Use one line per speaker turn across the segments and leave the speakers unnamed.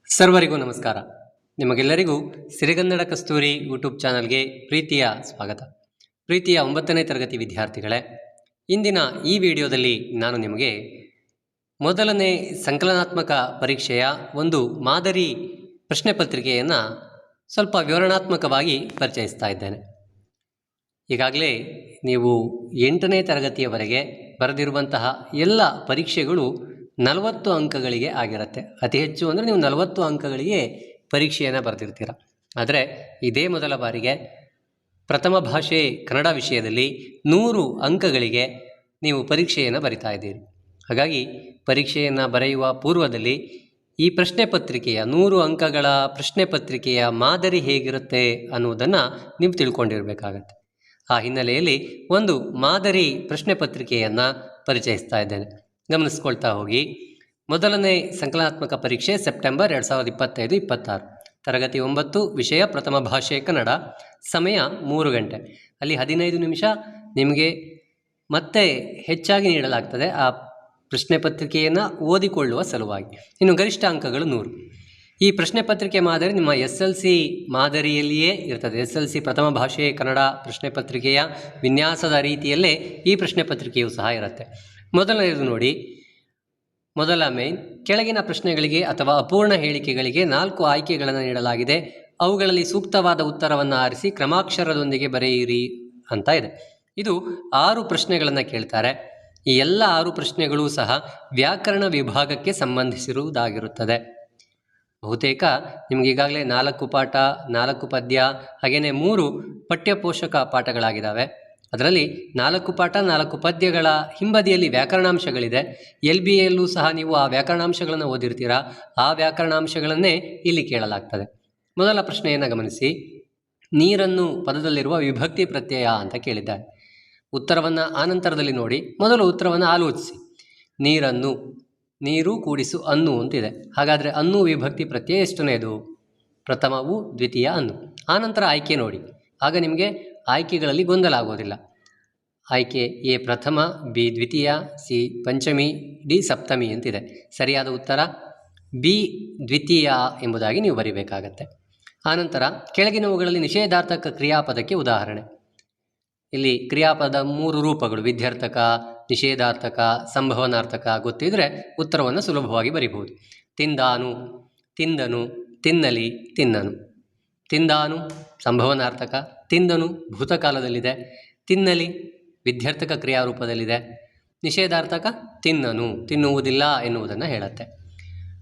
ಸರ್ವರಿಗೂ ನಮಸ್ಕಾರ. ನಿಮಗೆಲ್ಲರಿಗೂ ಸಿರಿಗನ್ನಡ ಕಸ್ತೂರಿ ಯೂಟ್ಯೂಬ್ ಚಾನಲ್ಗೆ ಪ್ರೀತಿಯ ಸ್ವಾಗತ. ಪ್ರೀತಿಯ 9ನೇ ತರಗತಿ ವಿದ್ಯಾರ್ಥಿಗಳೇ, ಇಂದಿನ ಈ ವಿಡಿಯೋದಲ್ಲಿ ನಾನು ನಿಮಗೆ ಮೊದಲನೇ ಸಂಕಲನಾತ್ಮಕ ಪರೀಕ್ಷೆಯ ಒಂದು ಮಾದರಿ ಪ್ರಶ್ನೆ ಪತ್ರಿಕೆಯನ್ನು ಸ್ವಲ್ಪ ವಿವರಣಾತ್ಮಕವಾಗಿ ಪರಿಚಯಿಸ್ತಾ ಇದ್ದೇನೆ. ಈಗಾಗಲೇ ನೀವು 8ನೇ ತರಗತಿಯವರೆಗೆ ಬರೆದಿರುವಂತಹ ಎಲ್ಲ ಪರೀಕ್ಷೆಗಳು 40 ಅಂಕಗಳಿಗೆ ಆಗಿರುತ್ತೆ. ಅತಿ ಹೆಚ್ಚು ಅಂದರೆ ನೀವು 40 ಅಂಕಗಳಿಗೆ ಪರೀಕ್ಷೆಯನ್ನು ಬರೆದಿರ್ತೀರ. ಆದರೆ ಇದೇ ಮೊದಲ ಬಾರಿಗೆ ಪ್ರಥಮ ಭಾಷೆ ಕನ್ನಡ ವಿಷಯದಲ್ಲಿ 100 ಅಂಕಗಳಿಗೆ ನೀವು ಪರೀಕ್ಷೆಯನ್ನು ಬರಿತಾ ಇದ್ದೀರಿ. ಹಾಗಾಗಿ ಪರೀಕ್ಷೆಯನ್ನು ಬರೆಯುವ ಪೂರ್ವದಲ್ಲಿ ಈ ಪ್ರಶ್ನೆ ಪತ್ರಿಕೆಯ 100 ಅಂಕಗಳ ಪ್ರಶ್ನೆ ಪತ್ರಿಕೆಯ ಮಾದರಿ ಹೇಗಿರುತ್ತೆ ಅನ್ನುವುದನ್ನು ನೀವು ತಿಳ್ಕೊಂಡಿರಬೇಕಾಗತ್ತೆ. ಆ ಹಿನ್ನೆಲೆಯಲ್ಲಿ ಒಂದು ಮಾದರಿ ಪ್ರಶ್ನೆ ಪತ್ರಿಕೆಯನ್ನು ಪರಿಚಯಿಸ್ತಾ ಇದ್ದೇನೆ, ಗಮನಿಸ್ಕೊಳ್ತಾ ಹೋಗಿ. ಮೊದಲನೇ ಸಂಕಲನಾತ್ಮಕ ಪರೀಕ್ಷೆ ಸೆಪ್ಟೆಂಬರ್ 2025-26, ತರಗತಿ 9, ವಿಷಯ ಪ್ರಥಮ ಭಾಷೆ ಕನ್ನಡ, ಸಮಯ 3 ಗಂಟೆ. ಅಲ್ಲಿ 15 ನಿಮಿಷ ನಿಮಗೆ ಮತ್ತೆ ಹೆಚ್ಚಾಗಿ ನೀಡಲಾಗ್ತದೆ ಆ ಪ್ರಶ್ನೆ ಪತ್ರಿಕೆಯನ್ನು ಓದಿಕೊಳ್ಳುವ ಸಲುವಾಗಿ. ಇನ್ನು ಗರಿಷ್ಠ ಅಂಕಗಳು 100. ಈ ಪ್ರಶ್ನೆ ಪತ್ರಿಕೆ ಮಾದರಿ ನಿಮ್ಮ SLC ಮಾದರಿಯಲ್ಲಿಯೇ ಇರ್ತದೆ. SLC ಪ್ರಥಮ ಭಾಷೆ ಕನ್ನಡ ಪ್ರಶ್ನೆ ಪತ್ರಿಕೆಯ ವಿನ್ಯಾಸದ ರೀತಿಯಲ್ಲೇ ಈ ಪ್ರಶ್ನೆ ಪತ್ರಿಕೆಯೂ ಸಹ ಇರುತ್ತೆ. ಮೊದಲನೇದು ನೋಡಿ, ಮೊದಲ ಮೇನ್, ಕೆಳಗಿನ ಪ್ರಶ್ನೆಗಳಿಗೆ ಅಥವಾ ಅಪೂರ್ಣ ಹೇಳಿಕೆಗಳಿಗೆ 4 ಆಯ್ಕೆಗಳನ್ನು ನೀಡಲಾಗಿದೆ. ಅವುಗಳಲ್ಲಿ ಸೂಕ್ತವಾದ ಉತ್ತರವನ್ನು ಆರಿಸಿ ಕ್ರಮಾಕ್ಷರದೊಂದಿಗೆ ಬರೆಯಿರಿ ಅಂತ ಇದೆ. ಇದು 6 ಪ್ರಶ್ನೆಗಳನ್ನು ಕೇಳ್ತಾರೆ. ಈ ಎಲ್ಲ 6 ಪ್ರಶ್ನೆಗಳೂ ಸಹ ವ್ಯಾಕರಣ ವಿಭಾಗಕ್ಕೆ ಸಂಬಂಧಿಸಿರುವುದಾಗಿರುತ್ತದೆ. ಬಹುತೇಕ ನಿಮಗೆ ಈಗಾಗಲೇ 4 ಪಾಠ, 4 ಪದ್ಯ, ಹಾಗೆಯೇ 3 ಪಠ್ಯಪೋಷಕ ಪಾಠಗಳಾಗಿದ್ದಾವೆ. ಅದರಲ್ಲಿ 4 ಪಾಠ, 4 ಪದ್ಯಗಳ ಹಿಂಬದಿಯಲ್ಲಿ ವ್ಯಾಕರಣಾಂಶಗಳಿದೆ. LBAಯಲ್ಲೂ ಸಹ ನೀವು ಆ ವ್ಯಾಕರಣಾಂಶಗಳನ್ನು ಓದಿರ್ತೀರಾ. ಆ ವ್ಯಾಕರಣಾಂಶಗಳನ್ನೇ ಇಲ್ಲಿ ಕೇಳಲಾಗ್ತದೆ. ಮೊದಲ ಪ್ರಶ್ನೆಯನ್ನು ಗಮನಿಸಿ. ನೀರನ್ನು ಪದದಲ್ಲಿರುವ ವಿಭಕ್ತಿ ಪ್ರತ್ಯಯ ಅಂತ ಕೇಳಿದ್ದಾರೆ. ಉತ್ತರವನ್ನು ಆನಂತರದಲ್ಲಿ ನೋಡಿ. ಮೊದಲು ಉತ್ತರವನ್ನು ಆಲೋಚಿಸಿ. ನೀರನ್ನು, ನೀರು ಕೂಡಿಸು ಅನ್ನು ಅಂತಿದೆ. ಹಾಗಾದರೆ ಅನ್ನು ವಿಭಕ್ತಿ ಪ್ರತ್ಯಯ ಎಷ್ಟನೇದು? ಪ್ರಥಮವು, ದ್ವಿತೀಯ, ಅನ್ನು. ಆನಂತರ ಆಯ್ಕೆ ನೋಡಿ. ಆಗ ನಿಮಗೆ ಆಯ್ಕೆಗಳಲ್ಲಿ ಗೊಂದಲ ಆಗೋದಿಲ್ಲ. ಆಯ್ಕೆ ಎ ಪ್ರಥಮ, ಬಿ ದ್ವಿತೀಯ, ಸಿ ಪಂಚಮಿ, ಡಿ ಸಪ್ತಮಿ ಅಂತಿದೆ. ಸರಿಯಾದ ಉತ್ತರ ಬಿ ದ್ವಿತೀಯ ಎಂಬುದಾಗಿ ನೀವು ಬರೀಬೇಕಾಗತ್ತೆ. ಆನಂತರ ಕೆಳಗಿನವುಗಳಲ್ಲಿ ನಿಷೇಧಾರ್ಥಕ ಕ್ರಿಯಾಪದಕ್ಕೆ ಉದಾಹರಣೆ. ಇಲ್ಲಿ ಕ್ರಿಯಾಪದ 3 ರೂಪಗಳು, ವಿಧ್ಯರ್ಥಕ, ನಿಷೇಧಾರ್ಥಕ, ಸಂಭವನಾರ್ಥಕ ಗೊತ್ತಿದ್ರೆ ಉತ್ತರವನ್ನು ಸುಲಭವಾಗಿ ಬರಿಬಹುದು. ತಿಂದಾನು, ತಿಂದನು, ತಿನ್ನಲಿ, ತಿನ್ನನು. ತಿಂದಾನು ಸಂಭವನಾರ್ಥಕ, ತಿಂದನು ಭೂತಕಾಲದಲ್ಲಿದೆ, ತಿನ್ನಲಿ ವಿಧ್ಯರ್ಥಕ ಕ್ರಿಯಾರೂಪದಲ್ಲಿದೆ, ನಿಷೇಧಾರ್ಥಕ ತಿನ್ನನು, ತಿನ್ನುವುದಿಲ್ಲ ಎನ್ನುವುದನ್ನು ಹೇಳುತ್ತೆ.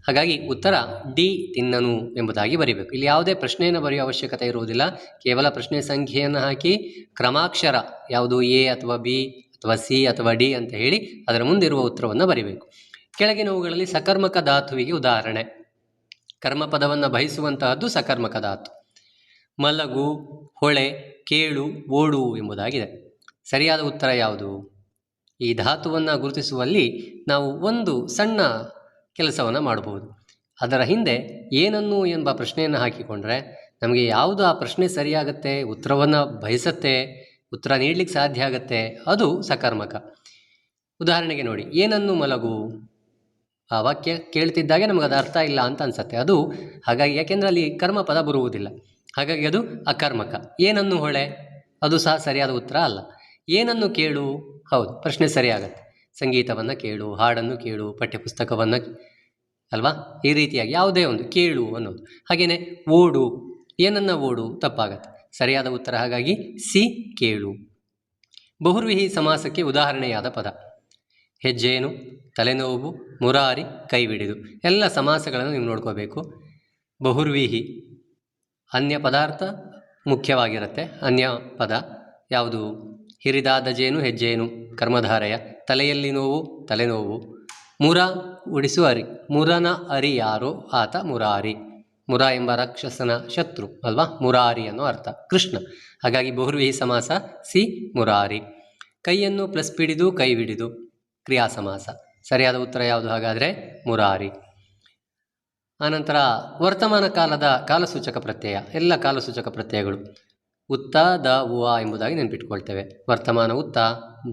ಹಾಗಾಗಿ ಉತ್ತರ ಡಿ ತಿನ್ನನು ಎಂಬುದಾಗಿ ಬರೀಬೇಕು. ಇಲ್ಲಿ ಯಾವುದೇ ಪ್ರಶ್ನೆಯನ್ನು ಬರೆಯುವ ಅವಶ್ಯಕತೆ ಇರುವುದಿಲ್ಲ. ಕೇವಲ ಪ್ರಶ್ನೆ ಸಂಖ್ಯೆಯನ್ನು ಹಾಕಿ ಕ್ರಮಾಕ್ಷರ ಯಾವುದು ಎ ಅಥವಾ ಬಿ ಅಥವಾ ಸಿ ಅಥವಾ ಡಿ ಅಂತ ಹೇಳಿ ಅದರ ಮುಂದಿರುವ ಉತ್ತರವನ್ನು ಬರೀಬೇಕು. ಕೆಳಗಿನವುಗಳಲ್ಲಿ ಸಕರ್ಮಕ ಧಾತುವಿಗೆ ಉದಾಹರಣೆ. ಕರ್ಮಪದವನ್ನು ಬಯಸುವಂತಹದ್ದು ಸಕರ್ಮಕ ಧಾತು. ಮಲಗು, ಹೊಳೆ, ಕೇಳು, ಓಡು ಎಂಬುದಾಗಿದೆ. ಸರಿಯಾದ ಉತ್ತರ ಯಾವುದು? ಈ ಧಾತುವನ್ನು ಗುರುತಿಸುವಲ್ಲಿ ನಾವು ಒಂದು ಸಣ್ಣ ಕೆಲಸವನ್ನು ಮಾಡಬಹುದು. ಅದರ ಹಿಂದೆ ಏನನ್ನು ಎಂಬ ಪ್ರಶ್ನೆಯನ್ನು ಹಾಕಿಕೊಂಡ್ರೆ ನಮಗೆ ಯಾವುದು ಆ ಪ್ರಶ್ನೆ ಸರಿಯಾಗತ್ತೆ, ಉತ್ತರವನ್ನು ಬಯಸತ್ತೆ, ಉತ್ತರ ನೀಡಲಿಕ್ಕೆ ಸಾಧ್ಯ ಆಗತ್ತೆ, ಅದು ಸಕರ್ಮಕ. ಉದಾಹರಣೆಗೆ ನೋಡಿ, ಏನನ್ನು ಮಲಗು. ಆ ವಾಕ್ಯ ಕೇಳ್ತಿದ್ದಾಗೆ ನಮಗೆ ಅದು ಅರ್ಥ ಇಲ್ಲ ಅಂತ ಅನ್ಸತ್ತೆ. ಅದು ಹಾಗಾಗಿ, ಯಾಕೆಂದರೆ ಅಲ್ಲಿ ಕರ್ಮಪದ ಬರುವುದಿಲ್ಲ. ಹಾಗಾಗಿ ಅದು ಅಕರ್ಮಕ. ಏನನ್ನು ಹೊಳೆ, ಅದು ಸಹ ಸರಿಯಾದ ಉತ್ತರ ಅಲ್ಲ. ಏನನ್ನು ಕೇಳು, ಹೌದು, ಪ್ರಶ್ನೆ ಸರಿಯಾಗತ್ತೆ. ಸಂಗೀತವನ್ನು ಕೇಳು, ಹಾಡನ್ನು ಕೇಳು, ಪಠ್ಯಪುಸ್ತಕವನ್ನು ಅಲ್ವಾ, ಈ ರೀತಿಯಾಗಿ ಯಾವುದೇ ಒಂದು ಕೇಳು ಅನ್ನೋದು. ಹಾಗೆಯೇ ಓಡು, ಏನನ್ನು ಓಡು ತಪ್ಪಾಗತ್ತೆ. ಸರಿಯಾದ ಉತ್ತರ ಹಾಗಾಗಿ ಸಿ ಕೇಳು. ಬಹುರ್ವಿಹಿ ಸಮಾಸಕ್ಕೆ ಉದಾಹರಣೆಯಾದ ಪದ. ಹೆಜ್ಜೇನು, ತಲೆನೋವು, ಮುರಾರಿ, ಕೈಬಿಡಿದು. ಎಲ್ಲ ಸಮಾಸಗಳನ್ನು ನೀವು ನೋಡ್ಕೋಬೇಕು. ಬಹುರ್ವಿಹಿ ಅನ್ಯ ಪದಾರ್ಥ ಮುಖ್ಯವಾಗಿರುತ್ತೆ. ಅನ್ಯ ಪದ ಯಾವುದು? ಹಿರಿದಾದ ಜೇನು, ಹೆಜ್ಜೇನು, ಕರ್ಮಧಾರಯ. ತಲೆಯಲ್ಲಿ ನೋವು, ತಲೆನೋವು. ಮುರ ಉಡಿಸು ಅರಿ, ಮುರನ ಅರಿ ಯಾರೋ ಆತ ಮುರಾರಿ. ಮುರ ಎಂಬ ರಾಕ್ಷಸನ ಶತ್ರು ಅಲ್ವಾ, ಮುರಾರಿ ಅನ್ನೋ ಅರ್ಥ ಕೃಷ್ಣ. ಹಾಗಾಗಿ ಬಹುರ್ವಿಹಿ ಸಮಾಸ ಸಿ ಮುರಾರಿ. ಕೈಯನ್ನು ಪ್ಲಸ್ ಬಿಡಿದು, ಕೈ ಬಿಡಿದು, ಕ್ರಿಯಾ ಸಮಾಸ. ಸರಿಯಾದ ಉತ್ತರ ಯಾವುದು ಹಾಗಾದರೆ? ಮುರಾರಿ. ಆನಂತರ ವರ್ತಮಾನ ಕಾಲದ ಕಾಲಸೂಚಕ ಪ್ರತ್ಯಯ. ಎಲ್ಲ ಕಾಲಸೂಚಕ ಪ್ರತ್ಯಯಗಳು ಉತ್ತ, ದ, ಉ, ಆ ಎಂಬುದಾಗಿ ನೆನಪಿಟ್ಕೊಳ್ತೇವೆ. ವರ್ತಮಾನ ಉತ್ತ,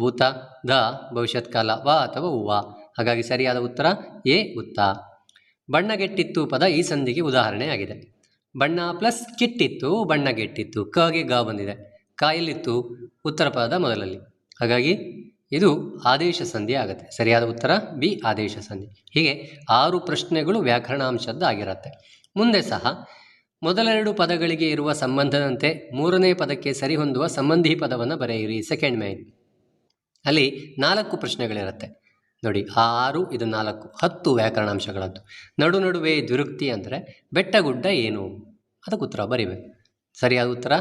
ಭೂತ ದ, ಭವಿಷ್ಯತ್ ಕಾಲ ವ ಅಥವಾ ಉವ. ಹಾಗಾಗಿ ಸರಿಯಾದ ಉತ್ತರ ಎ ಉತ್ತ. ಬಣ್ಣಗೆಟ್ಟಿತ್ತು ಪದ ಈ ಸಂಧಿಗೆ ಉದಾಹರಣೆಯಾಗಿದೆ. ಬಣ್ಣ ಪ್ಲಸ್ ಕಿಟ್ಟಿತ್ತು, ಬಣ್ಣಗೆಟ್ಟಿತ್ತು, ಕಗೆ ಗ ಬಂದಿದೆ. ಕ ಎಲ್ಲಿತ್ತು? ಉತ್ತರ ಪದದ ಮೊದಲಲ್ಲಿ. ಹಾಗಾಗಿ ಇದು ಆದೇಶ ಸಂಧಿ ಆಗುತ್ತೆ. ಸರಿಯಾದ ಉತ್ತರ ಬಿ, ಆದೇಶ ಸಂಧಿ. ಹೀಗೆ 6 ಪ್ರಶ್ನೆಗಳು ವ್ಯಾಕರಣಾಂಶದ್ದಾಗಿರುತ್ತೆ. ಮುಂದೆ ಸಹ ಮೊದಲೆರಡು ಪದಗಳಿಗೆ ಇರುವ ಸಂಬಂಧದಂತೆ ಮೂರನೇ ಪದಕ್ಕೆ ಸರಿಹೊಂದುವ ಸಂಬಂಧಿ ಪದವನ್ನು ಬರೆಯಿರಿ. ಸೆಕೆಂಡ್ ಮೇನ್ ಅಲ್ಲಿ 4 ಪ್ರಶ್ನೆಗಳಿರುತ್ತೆ ನೋಡಿ. 6 ಇದು 4 10 ವ್ಯಾಕರಣಾಂಶಗಳದ್ದು. ನಡುವೆ ದ್ವಿರುಕ್ತಿ ಅಂದರೆ ಬೆಟ್ಟ ಗುಡ್ಡ ಏನು, ಅದಕ್ಕೆ ಉತ್ತರ ಬರೀಬೇಕು. ಸರಿಯಾದ ಉತ್ತರ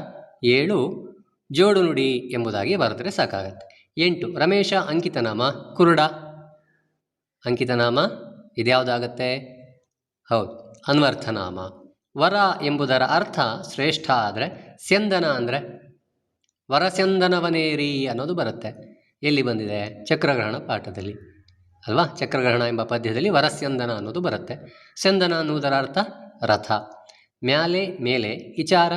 7 ಜೋಡು ನುಡಿ ಎಂಬುದಾಗಿ ಬರೆದರೆ ಸಾಕಾಗತ್ತೆ. 8 ರಮೇಶ ಅಂಕಿತನಾಮ ಕುರುಡ. ಅಂಕಿತನಾಮ ಇದ್ಯಾವುದಾಗತ್ತೆ? ಹೌದು, ಅನ್ವರ್ಥನಾಮ. ವರ ಎಂಬುದರ ಅರ್ಥ ಶ್ರೇಷ್ಠ ಆದರೆ ಸ್ಯಂದನ ಅಂದರೆ ವರಸ್ಯಂದನವನೇರಿ ಅನ್ನೋದು ಬರುತ್ತೆ. ಎಲ್ಲಿ ಬಂದಿದೆ? ಚಕ್ರಗ್ರಹಣ ಪಾಠದಲ್ಲಿ ಅಲ್ವಾ? ಚಕ್ರಗ್ರಹಣ ಎಂಬ ಪದ್ಯದಲ್ಲಿ ವರಸ್ಯಂದನ ಅನ್ನೋದು ಬರುತ್ತೆ. ಸ್ಯಂದನ ಅನ್ನುವುದರ ಅರ್ಥ ರಥ. ಮ್ಯಾಲೆ ಮೇಲೆ ವಿಚಾರ.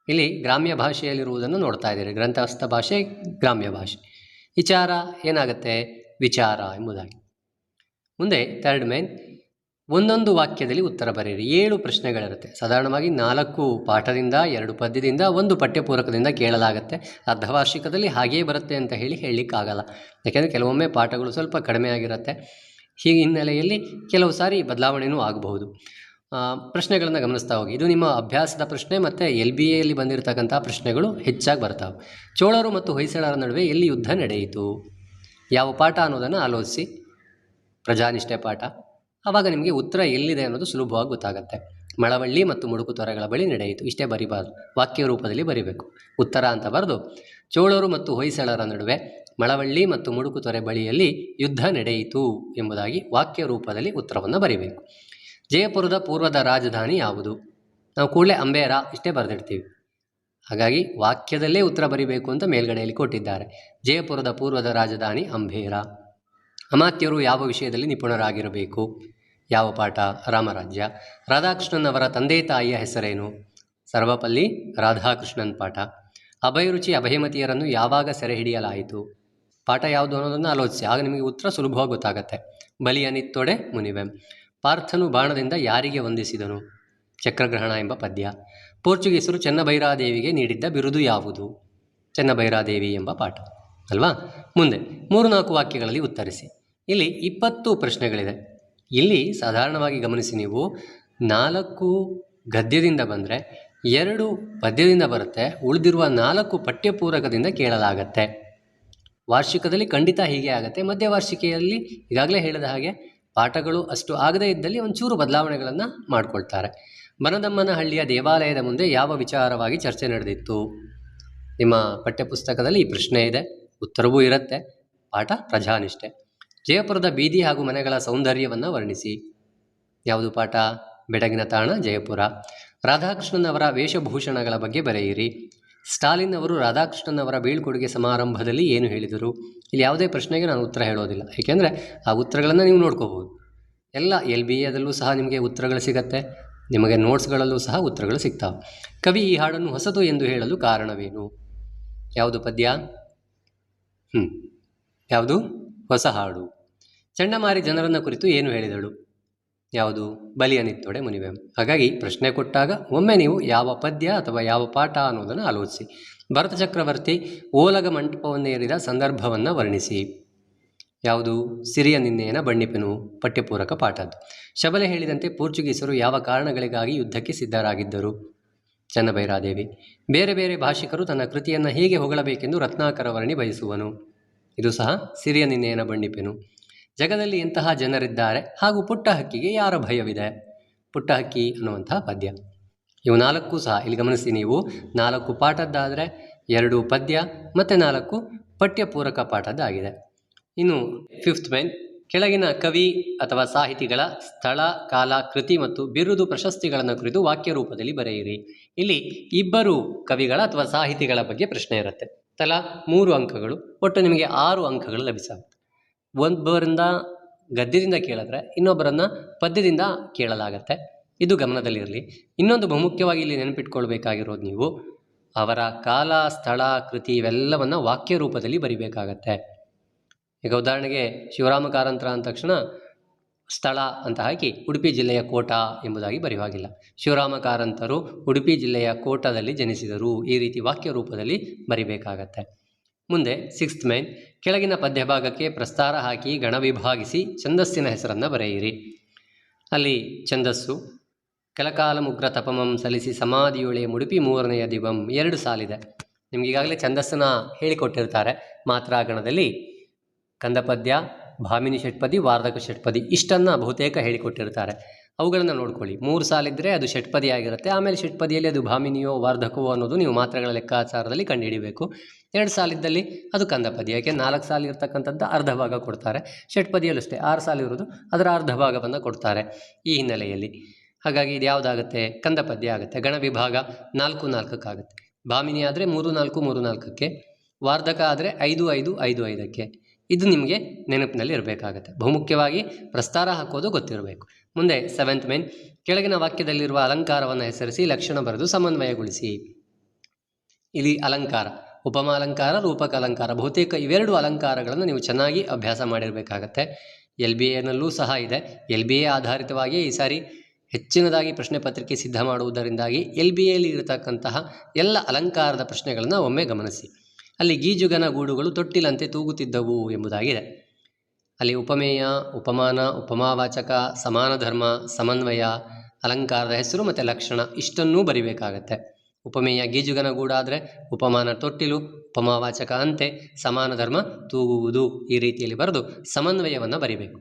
ಇಲ್ಲಿ ಗ್ರಾಮ್ಯ ಭಾಷೆಯಲ್ಲಿರುವುದನ್ನು ನೋಡ್ತಾ ಇದ್ದೀರಿ. ಗ್ರಂಥಸ್ಥ ಭಾಷೆ ಗ್ರಾಮ್ಯ ಭಾಷೆ. ವಿಚಾರ ಏನಾಗುತ್ತೆ? ವಿಚಾರ ಎಂಬುದಾಗಿ. ಮುಂದೆ ಥರ್ಡ್ ಮೇನ್ ಒಂದೊಂದು ವಾಕ್ಯದಲ್ಲಿ ಉತ್ತರ ಬರೆಯಿರಿ. 7 ಪ್ರಶ್ನೆಗಳಿರುತ್ತೆ. ಸಾಧಾರಣವಾಗಿ 4 ಪಾಠದಿಂದ, 2 ಪದ್ಯದಿಂದ, 1 ಪಠ್ಯಪೂರಕದಿಂದ ಕೇಳಲಾಗುತ್ತೆ. ಅರ್ಧವಾರ್ಷಿಕದಲ್ಲಿ ಹಾಗೇ ಬರುತ್ತೆ ಅಂತ ಹೇಳಲಿಕ್ಕಾಗಲ್ಲ. ಯಾಕೆಂದರೆ ಕೆಲವೊಮ್ಮೆ ಪಾಠಗಳು ಸ್ವಲ್ಪ ಕಡಿಮೆ ಆಗಿರುತ್ತೆ. ಹೀಗೆ ಹಿನ್ನೆಲೆಯಲ್ಲಿ ಕೆಲವು ಸಾರಿ ಬದಲಾವಣೆಯೂ ಆಗಬಹುದು. ಪ್ರಶ್ನೆಗಳನ್ನು ಗಮನಿಸ್ತಾ ಹೋಗಿ. ಇದು ನಿಮ್ಮ ಅಭ್ಯಾಸದ ಪ್ರಶ್ನೆ ಮತ್ತು LBAಯಲ್ಲಿ ಬಂದಿರತಕ್ಕಂಥ ಪ್ರಶ್ನೆಗಳು ಹೆಚ್ಚಾಗಿ ಬರ್ತಾವೆ. ಚೋಳರು ಮತ್ತು ಹೊಯ್ಸಳರ ನಡುವೆ ಎಲ್ಲಿ ಯುದ್ಧ ನಡೆಯಿತು? ಯಾವ ಪಾಠ ಅನ್ನೋದನ್ನು ಆಲೋಚಿಸಿ. ಪ್ರಜಾನಿಷ್ಠೆ ಪಾಠ. ಆವಾಗ ನಿಮಗೆ ಉತ್ತರ ಎಲ್ಲಿದೆ ಅನ್ನೋದು ಸುಲಭವಾಗಿ ಗೊತ್ತಾಗುತ್ತೆ. ಮಳವಳ್ಳಿ ಮತ್ತು ಮುಡುಕುತೊರೆಗಳ ಬಳಿ ನಡೆಯಿತು. ಇಷ್ಟೇ ಬರಿಬಾರ್ದು, ವಾಕ್ಯ ರೂಪದಲ್ಲಿ ಬರಿಬೇಕು. ಉತ್ತರ ಅಂತ ಬರೆದು ಚೋಳರು ಮತ್ತು ಹೊಯ್ಸಳರ ನಡುವೆ ಮಳವಳ್ಳಿ ಮತ್ತು ಮುಡುಕುತೊರೆ ಬಳಿಯಲ್ಲಿ ಯುದ್ಧ ನಡೆಯಿತು ಎಂಬುದಾಗಿ ವಾಕ್ಯ ರೂಪದಲ್ಲಿ ಉತ್ತರವನ್ನು ಬರಿಬೇಕು. ಜಯಪುರದ ಪೂರ್ವದ ರಾಜಧಾನಿ ಯಾವುದು? ನಾವು ಕೂಡಲೇ ಅಂಬೇರ ಇಷ್ಟೇ ಬರೆದಿಡ್ತೀವಿ. ಹಾಗಾಗಿ ವಾಕ್ಯದಲ್ಲೇ ಉತ್ತರ ಬರಿಬೇಕು ಅಂತ ಮೇಲ್ಗಡೆಯಲ್ಲಿ ಕೊಟ್ಟಿದ್ದಾರೆ. ಜಯಪುರದ ಪೂರ್ವದ ರಾಜಧಾನಿ ಅಂಬೇರ. ಅಮಾತ್ಯರು ಯಾವ ವಿಷಯದಲ್ಲಿ ನಿಪುಣರಾಗಿರಬೇಕು? ಯಾವ ಪಾಠ? ರಾಮರಾಜ್ಯ. ರಾಧಾಕೃಷ್ಣನ್ ಅವರ ತಂದೆ ತಾಯಿಯ ಹೆಸರೇನು? ಸರ್ವಪಲ್ಲಿ ರಾಧಾಕೃಷ್ಣನ್ ಪಾಠ. ಅಭಯರುಚಿ ಅಭಯಮತಿಯರನ್ನು ಯಾವಾಗ ಸೆರೆ ಹಿಡಿಯಲಾಯಿತು? ಪಾಠ ಯಾವುದು ಅನ್ನೋದನ್ನು ಆಲೋಚಿಸಿ. ಆಗ ನಿಮಗೆ ಉತ್ತರ ಸುಲಭವಾಗಿ ಗೊತ್ತಾಗುತ್ತೆ. ಬಲಿಯ ನಿತ್ತೊಡೆ ಮುನಿವೆ. ಪಾರ್ಥನು ಬಾಣದಿಂದ ಯಾರಿಗೆ ವಂದಿಸಿದನು? ಚಕ್ರಗ್ರಹಣ ಎಂಬ ಪದ್ಯ. ಪೋರ್ಚುಗೀಸರು ಚೆನ್ನಭೈರಾದೇವಿಗೆ ನೀಡಿದ್ದ ಬಿರುದು ಯಾವುದು? ಚೆನ್ನಭೈರಾದೇವಿ ಎಂಬ ಪಾಠ ಅಲ್ವಾ? ಮುಂದೆ 3-4 ವಾಕ್ಯಗಳಲ್ಲಿ ಉತ್ತರಿಸಿ. ಇಲ್ಲಿ 20 ಪ್ರಶ್ನೆಗಳಿದೆ. ಇಲ್ಲಿ ಸಾಧಾರಣವಾಗಿ ಗಮನಿಸಿ ನೀವು, 4 ಗದ್ಯದಿಂದ ಬಂದರೆ 2 ಪದ್ಯದಿಂದ ಬರುತ್ತೆ. ಉಳಿದಿರುವ 4 ಪಠ್ಯಪೂರಕದಿಂದ ಕೇಳಲಾಗತ್ತೆ. ವಾರ್ಷಿಕದಲ್ಲಿ ಖಂಡಿತ ಹೀಗೆ ಆಗುತ್ತೆ. ಮಧ್ಯವಾರ್ಷಿಕೆಯಲ್ಲಿ ಈಗಾಗಲೇ ಹೇಳಿದ ಹಾಗೆ ಪಾಠಗಳು ಅಷ್ಟು ಆಗದೇ ಇದ್ದಲ್ಲಿ ಒಂಚೂರು ಬದಲಾವಣೆಗಳನ್ನು ಮಾಡಿಕೊಳ್ತಾರೆ. ಬನದಮ್ಮನಹಳ್ಳಿಯ ದೇವಾಲಯದ ಮುಂದೆ ಯಾವ ವಿಚಾರವಾಗಿ ಚರ್ಚೆ ನಡೆದಿತ್ತು? ನಿಮ್ಮ ಪಠ್ಯಪುಸ್ತಕದಲ್ಲಿ ಈ ಪ್ರಶ್ನೆ ಇದೆ, ಉತ್ತರವೂ ಇರುತ್ತೆ. ಪಾಠ ಪ್ರಜಾನಿಷ್ಠೆ. ಜಯಪುರದ ಬೀದಿ ಹಾಗೂ ಮನೆಗಳ ಸೌಂದರ್ಯವನ್ನು ವರ್ಣಿಸಿ. ಯಾವುದು ಪಾಠ? ಬೆಡಗಿನ ತಾಣ ಜಯಪುರ. ರಾಧಾಕೃಷ್ಣನ್ ಅವರ ವೇಷಭೂಷಣಗಳ ಬಗ್ಗೆ ಬರೆಯಿರಿ. ಸ್ಟಾಲಿನ್ ಅವರು ರಾಧಾಕೃಷ್ಣನ್ ಅವರ ಬೀಳ್ಕೊಡುಗೆ ಸಮಾರಂಭದಲ್ಲಿ ಏನು ಹೇಳಿದರು? ಇಲ್ಲಿ ಯಾವುದೇ ಪ್ರಶ್ನೆಗೆ ನಾನು ಉತ್ತರ ಹೇಳೋದಿಲ್ಲ, ಏಕೆಂದರೆ ಆ ಉತ್ತರಗಳನ್ನು ನೀವು ನೋಡ್ಕೋಬೋದು. ಎಲ್ಲ LBAದಲ್ಲೂ ಸಹ ನಿಮಗೆ ಉತ್ತರಗಳು ಸಿಗತ್ತೆ. ನಿಮಗೆ ನೋಟ್ಸ್ಗಳಲ್ಲೂ ಸಹ ಉತ್ತರಗಳು ಸಿಗ್ತಾವೆ. ಕವಿ ಈ ಹಾಡನ್ನು ಹೊಸತು ಎಂದು ಹೇಳಲು ಕಾರಣವೇನು? ಯಾವುದು ಪದ್ಯ? ಯಾವುದು? ಹೊಸ ಹಾಡು. ಚಂಡಮಾರಿ ಜನರನ್ನು ಕುರಿತು ಏನು ಹೇಳಿದಳು? ಯಾವುದು? ಬಲಿಯ ನಿತ್ತೊಡೆ ಮುನಿವೆ. ಹಾಗಾಗಿ ಪ್ರಶ್ನೆ ಕೊಟ್ಟಾಗ ಒಮ್ಮೆ ನೀವು ಯಾವ ಪದ್ಯ ಅಥವಾ ಯಾವ ಪಾಠ ಅನ್ನೋದನ್ನು ಆಲೋಚಿಸಿ. ಭರತ ಚಕ್ರವರ್ತಿ ಓಲಗ ಮಂಟಪವನ್ನೇರಿದ ಸಂದರ್ಭವನ್ನು ವರ್ಣಿಸಿ. ಯಾವುದು? ಸಿರಿಯ ನಿನ್ನೆಯನ ಬಣ್ಣಿಪೆನು ಪಠ್ಯಪೂರಕ ಪಾಠದ್ದು. ಶಬಲೆ ಹೇಳಿದಂತೆ ಪೋರ್ಚುಗೀಸರು ಯಾವ ಕಾರಣಗಳಿಗಾಗಿ ಯುದ್ಧಕ್ಕೆ ಸಿದ್ಧರಾಗಿದ್ದರು? ಚೆನ್ನಭೈರಾದೇವಿ. ಬೇರೆ ಬೇರೆ ಭಾಷಿಕರು ತನ್ನ ಕೃತಿಯನ್ನು ಹೇಗೆ ಹೊಗಳಬೇಕೆಂದು ರತ್ನಾಕರ ವರ್ಣಿ ಬಯಸುವನು? ಇದು ಸಹ ಸಿರಿಯ ನಿನ್ನೆಯನ ಬಣ್ಣಿಪೆನು. ಜಗದಲ್ಲಿ ಎಂತಹ ಜನರಿದ್ದಾರೆ ಹಾಗೂ ಪುಟ್ಟ ಹಕ್ಕಿಗೆ ಯಾರ ಭಯವಿದೆ? ಪುಟ್ಟ ಹಕ್ಕಿ ಅನ್ನುವಂತಹ ಪದ್ಯ. ಇವು 4 ಸಹ ಇಲ್ಲಿ ಗಮನಿಸಿ ನೀವು, 4 ಪಾಠದ್ದಾದರೆ 2 ಪದ್ಯ ಮತ್ತು 4 ಪಠ್ಯಪೂರಕ ಪಾಠದ್ದಾಗಿದೆ. ಇನ್ನು 5th ಮೇನ್, ಕೆಳಗಿನ ಕವಿ ಅಥವಾ ಸಾಹಿತಿಗಳ ಸ್ಥಳ, ಕಾಲ, ಕೃತಿ ಮತ್ತು ಬಿರುದು, ಪ್ರಶಸ್ತಿಗಳನ್ನು ಕುರಿತು ವಾಕ್ಯ ರೂಪದಲ್ಲಿ ಬರೆಯಿರಿ. ಇಲ್ಲಿ 2 ಕವಿಗಳ ಅಥವಾ ಸಾಹಿತಿಗಳ ಬಗ್ಗೆ ಪ್ರಶ್ನೆ ಇರುತ್ತೆ. ತಲಾ 3 ಅಂಕಗಳು, ಒಟ್ಟು ನಿಮಗೆ 6 ಅಂಕಗಳು ಲಭಿಸಾಗುತ್ತೆ. ಒಬ್ಬರಿಂದ ಗದ್ಯದಿಂದ ಕೇಳಿದ್ರೆ ಇನ್ನೊಬ್ಬರನ್ನು ಪದ್ಯದಿಂದ ಕೇಳಲಾಗತ್ತೆ. ಇದು ಗಮನದಲ್ಲಿರಲಿ. ಇನ್ನೊಂದು ಬಹುಮುಖ್ಯವಾಗಿ ಇಲ್ಲಿ ನೆನಪಿಟ್ಕೊಳ್ಬೇಕಾಗಿರೋದು, ನೀವು ಅವರ ಕಾಲ, ಸ್ಥಳ, ಕೃತಿ ಇವೆಲ್ಲವನ್ನು ವಾಕ್ಯ ರೂಪದಲ್ಲಿ ಬರಿಬೇಕಾಗತ್ತೆ. ಈಗ ಉದಾಹರಣೆಗೆ ಶಿವರಾಮ ಕಾರಂತರ ಅಂದ ತಕ್ಷಣ ಸ್ಥಳ ಅಂತ ಹಾಕಿ ಉಡುಪಿ ಜಿಲ್ಲೆಯ ಕೋಟ ಎಂಬುದಾಗಿ ಬರೆಯುವಾಗಿಲ್ಲ. ಶಿವರಾಮ ಕಾರಂತರು ಉಡುಪಿ ಜಿಲ್ಲೆಯ ಕೋಟದಲ್ಲಿ ಜನಿಸಿದರು, ಈ ರೀತಿ ವಾಕ್ಯ ರೂಪದಲ್ಲಿ ಬರಿಬೇಕಾಗತ್ತೆ. ಮುಂದೆ 6th ಮೇನ್, ಕೆಳಗಿನ ಪದ್ಯಭಾಗಕ್ಕೆ ಪ್ರಸ್ತಾರ ಹಾಕಿ ಗಣ ವಿಭಾಗಿಸಿ ಛಂದಸ್ಸಿನ ಹೆಸರನ್ನು ಬರೆಯಿರಿ. ಅಲ್ಲಿ ಛಂದಸ್ಸು ಕೆಲಕಾಲ ಮುಗ್ರ ತಪಮಂ ಸಲ್ಲಿಸಿ ಸಮಾಧಿಯೊಳೆ ಮುಡುಪಿ 3ನೆಯ ದಿವಂ 2 ಸಾಲಿದೆ. ನಿಮ್ಗೆ ಈಗಾಗಲೇ ಛಂದಸ್ಸನ್ನು ಹೇಳಿಕೊಟ್ಟಿರ್ತಾರೆ. ಮಾತ್ರಾಗಣದಲ್ಲಿ ಕಂದಪದ್ಯ, ಭಾಮಿನಿ ಷಟ್ಪದಿ, ವಾರ್ಧಕ ಷಟ್ಪದಿ ಇಷ್ಟನ್ನು ಬಹುತೇಕ ಹೇಳಿಕೊಟ್ಟಿರ್ತಾರೆ. ಅವುಗಳನ್ನು ನೋಡ್ಕೊಳ್ಳಿ. 3 ಸಾಲಿದ್ದರೆ ಅದು ಷಟ್ಪದಿ ಆಗಿರುತ್ತೆ. ಆಮೇಲೆ ಷಟ್ಪದಿಯಲ್ಲಿ ಅದು ಭಾಮಿನಿಯೋ ವಾರ್ಧಕವೋ ಅನ್ನೋದು ನೀವು ಮಾತ್ರೆಗಳ ಲೆಕ್ಕಾಚಾರದಲ್ಲಿ ಕಂಡುಹಿಡಿಬೇಕು. 2 ಸಾಲಿದ್ದಲ್ಲಿ ಅದು ಕಂದಪದ್ಯ. ಯಾಕೆ 4 ಸಾಲು ಇರ್ತಕ್ಕಂಥದ್ದು ಅರ್ಧ ಭಾಗ ಕೊಡ್ತಾರೆ. ಷಟ್ಪದಿಯಲ್ಲೂ ಅಷ್ಟೇ 6 ಸಾಲು ಇರೋದು, ಅದರ ಅರ್ಧ ಭಾಗವನ್ನು ಕೊಡ್ತಾರೆ ಈ ಹಿನ್ನೆಲೆಯಲ್ಲಿ. ಹಾಗಾಗಿ ಇದು ಯಾವುದಾಗುತ್ತೆ? ಕಂದಪದ್ಯ ಆಗುತ್ತೆ. ಗಣ ವಿಭಾಗ 4-4 ಆಗುತ್ತೆ. ಭಾಮಿನಿ ಆದರೆ 3-4 3-4ಕ್ಕೆ, ವಾರ್ಧಕ ಆದರೆ 5-5-5-5ಕ್ಕೆ. ಇದು ನಿಮಗೆ ನೆನಪಿನಲ್ಲಿ ಇರಬೇಕಾಗತ್ತೆ. ಬಹುಮುಖ್ಯವಾಗಿ ಪ್ರಸ್ತಾರ ಹಾಕೋದು ಗೊತ್ತಿರಬೇಕು. ಮುಂದೆ 7th ಮೇನ್, ಕೆಳಗಿನ ವಾಕ್ಯದಲ್ಲಿರುವ ಅಲಂಕಾರವನ್ನು ಹೆಸರಿಸಿ ಲಕ್ಷಣ ಬರೆದು ಸಮನ್ವಯಗೊಳಿಸಿ. ಇಲ್ಲಿ ಅಲಂಕಾರ, ಉಪಮಾಲಂಕಾರ, ರೂಪಕ ಅಲಂಕಾರ, ಬಹುತೇಕ ಇವೆರಡು ಅಲಂಕಾರಗಳನ್ನು ನೀವು ಚೆನ್ನಾಗಿ ಅಭ್ಯಾಸ ಮಾಡಿರಬೇಕಾಗತ್ತೆ. LBAನಲ್ಲೂ ಸಹ ಇದೆ. LBA ಆಧಾರಿತವಾಗಿ ಈ ಸಾರಿ ಹೆಚ್ಚಿನದಾಗಿ ಪ್ರಶ್ನೆ ಪತ್ರಿಕೆ ಸಿದ್ಧ ಮಾಡುವುದರಿಂದಾಗಿ LBAಯಲ್ಲಿ ಇರತಕ್ಕಂತಹ ಎಲ್ಲ ಅಲಂಕಾರದ ಪ್ರಶ್ನೆಗಳನ್ನು ಒಮ್ಮೆ ಗಮನಿಸಿ. ಅಲ್ಲಿ ಗೀಜುಗನ ಗೂಡುಗಳು ತೊಟ್ಟಿಲಂತೆ ತೂಗುತ್ತಿದ್ದವು ಎಂಬುದಾಗಿದೆ. ಅಲ್ಲಿ ಉಪಮೇಯ, ಉಪಮಾನ, ಉಪಮಾವಾಚಕ, ಸಮಾನ ಧರ್ಮ, ಸಮನ್ವಯ, ಅಲಂಕಾರದ ಹೆಸರು ಮತ್ತು ಲಕ್ಷಣ ಇಷ್ಟನ್ನೂ ಬರಿಬೇಕಾಗತ್ತೆ. ಉಪಮೇಯ ಗೀಜುಗನ ಗೂಡಾದರೆ, ಉಪಮಾನ ತೊಟ್ಟಿಲು, ಉಪಮಾವಾಚಕ ಅಂತೆ, ಸಮಾನ ಧರ್ಮ ತೂಗುವುದು, ಈ ರೀತಿಯಲ್ಲಿ ಬರೆದು ಸಮನ್ವಯವನ್ನು ಬರಿಬೇಕು.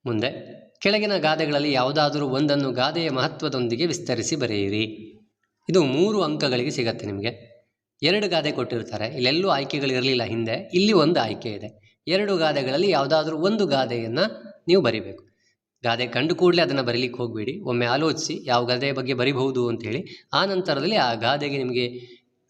ಮುಂದೆ ಕೆಳಗಿನ ಗಾದೆಗಳಲ್ಲಿ ಯಾವುದಾದರೂ ಒಂದನ್ನು ಗಾದೆಯ ಮಹತ್ವದೊಂದಿಗೆ ವಿಸ್ತರಿಸಿ ಬರೆಯಿರಿ. ಇದು 3 ಅಂಕಗಳಿಗೆ ಸಿಗತ್ತೆ ನಿಮಗೆ. 2 ಗಾದೆ ಕೊಟ್ಟಿರ್ತಾರೆ. ಇಲ್ಲೆಲ್ಲೂ ಆಯ್ಕೆಗಳಿರಲಿಲ್ಲ ಹಿಂದೆ, ಇಲ್ಲಿ ಒಂದು ಆಯ್ಕೆ ಇದೆ. 2 ಗಾದೆಗಳಲ್ಲಿ ಯಾವುದಾದ್ರೂ ಒಂದು ಗಾದೆಯನ್ನು ನೀವು ಬರಿಬೇಕು. ಗಾದೆ ಕಂಡು ಕೂಡಲೇ ಅದನ್ನು ಬರೀಲಿಕ್ಕೆ ಹೋಗಬೇಡಿ. ಒಮ್ಮೆ ಆಲೋಚಿಸಿ ಯಾವ ಗಾದೆಯ ಬಗ್ಗೆ ಬರಿಬಹುದು ಅಂಥೇಳಿ. ಆ ನಂತರದಲ್ಲಿ ಆ ಗಾದೆಗೆ ನಿಮಗೆ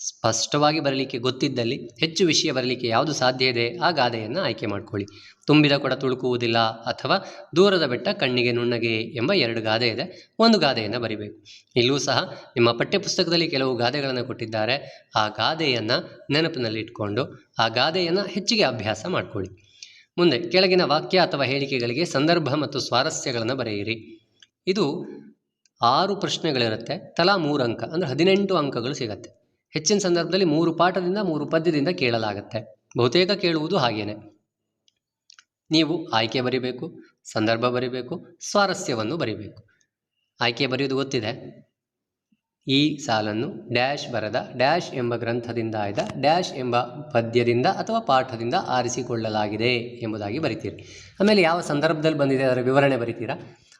ಸ್ಪಷ್ಟವಾಗಿ ಬರಲಿಕ್ಕೆ ಗೊತ್ತಿದ್ದಲ್ಲಿ, ಹೆಚ್ಚು ವಿಷಯ ಬರಲಿಕ್ಕೆ ಯಾವುದು ಸಾಧ್ಯ ಇದೆ ಆ ಗಾದೆಯನ್ನು ಆಯ್ಕೆ ಮಾಡ್ಕೊಳ್ಳಿ. ತುಂಬಿದ ಕೊಡ ತುಳುಕುವುದಿಲ್ಲ ಅಥವಾ ದೂರದ ಬೆಟ್ಟ ಕಣ್ಣಿಗೆ ನುಣ್ಣಗೆ ಎಂಬ 2 ಗಾದೆ ಇದೆ. ಒಂದು ಗಾದೆಯನ್ನು ಬರಿಬೇಕು. ಇಲ್ಲೂ ಸಹ ನಿಮ್ಮ ಪಠ್ಯಪುಸ್ತಕದಲ್ಲಿ ಕೆಲವು ಗಾದೆಗಳನ್ನು ಕೊಟ್ಟಿದ್ದಾರೆ. ಆ ಗಾದೆಯನ್ನು ನೆನಪಿನಲ್ಲಿ ಇಟ್ಕೊಂಡು ಆ ಗಾದೆಯನ್ನು ಹೆಚ್ಚಿಗೆ ಅಭ್ಯಾಸ ಮಾಡಿಕೊಳ್ಳಿ. ಮುಂದೆ ಕೆಳಗಿನ ವಾಕ್ಯ ಅಥವಾ ಹೇಳಿಕೆಗಳಿಗೆ ಸಂದರ್ಭ ಮತ್ತು ಸ್ವಾರಸ್ಯಗಳನ್ನು ಬರೆಯಿರಿ. ಇದು 6 ಪ್ರಶ್ನೆಗಳಿರುತ್ತೆ. ತಲಾ 3 ಅಂಕ, ಅಂದರೆ 18 ಅಂಕಗಳು ಸಿಗತ್ತೆ. ಹೆಚ್ಚಿನ ಸಂದರ್ಭದಲ್ಲಿ 3 ಪಾಠದಿಂದ 3 ಪದ್ಯದಿಂದ ಕೇಳಲಾಗುತ್ತೆ. ಬಹುತೇಕ ಕೇಳುವುದು ಹಾಗೇನೆ. ನೀವು ಆಯ್ಕೆ ಬರಿಬೇಕು, ಸಂದರ್ಭ ಬರಿಬೇಕು, ಸ್ವಾರಸ್ಯವನ್ನು ಬರಿಬೇಕು. ಆಯ್ಕೆ ಬರೆಯುವುದು ಗೊತ್ತಿದೆ. ಈ ಸಾಲನ್ನು ಡ್ಯಾಶ್ ಬರೆದ ಡ್ಯಾಶ್ ಎಂಬ ಗ್ರಂಥದಿಂದ ಆಯ್ದ ಡ್ಯಾಶ್ ಎಂಬ ಪದ್ಯದಿಂದ ಅಥವಾ ಪಾಠದಿಂದ ಆರಿಸಿಕೊಳ್ಳಲಾಗಿದೆ ಎಂಬುದಾಗಿ ಬರಿತೀರಿ. ಆಮೇಲೆ ಯಾವ ಸಂದರ್ಭದಲ್ಲಿ ಬಂದಿದೆ ಅದರ ವಿವರಣೆ ಬರಿತೀರಾ.